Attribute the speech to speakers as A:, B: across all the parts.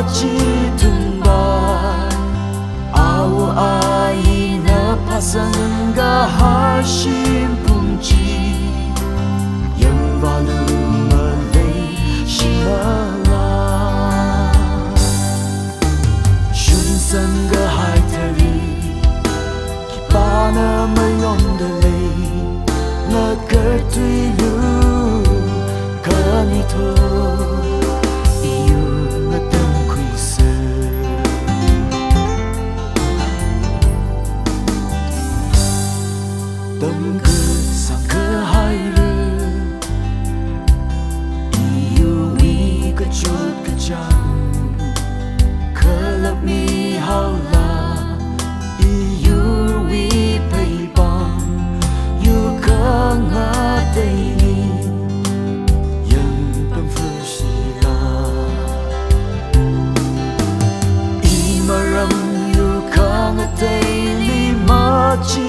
A: tumba Awu aina pasanga hashim pungji Yang valu malay shimala Shun sanga haitari Kipana mayondale Na kertuilu kanito Tâm cơ sang cơ hai lư Yêu uy cơ chút cơ chẳng Cơ lập mi hao la Yêu uy bày bằng Yêu cơ ngã đầy ni Yang bầm phư sĩ la I mà râm yêu cơ ngã đầy ni mà chi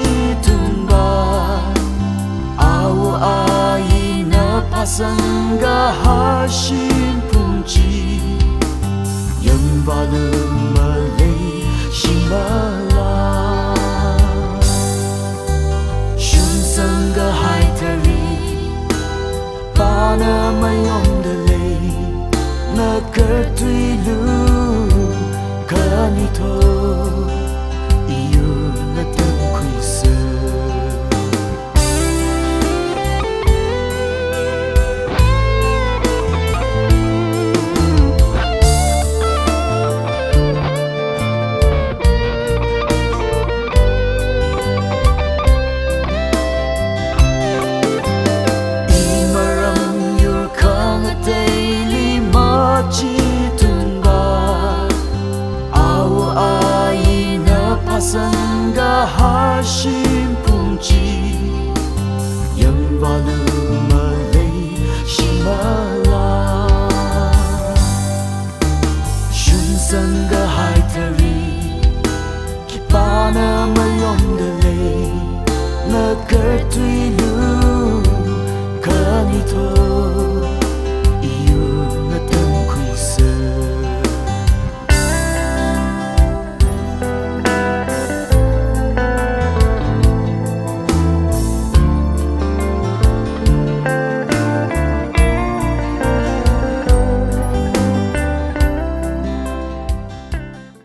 A: Aina pasanga hashim pungji Yang valu malay shimala Shun sanga haitari Pana mayondale Na kertuilu kanito Iyo na tangkuisa Pasanga hashim pungji Yang valu malay shimala Shun sanga haitari Kipana mayondale Na kertuilu kanito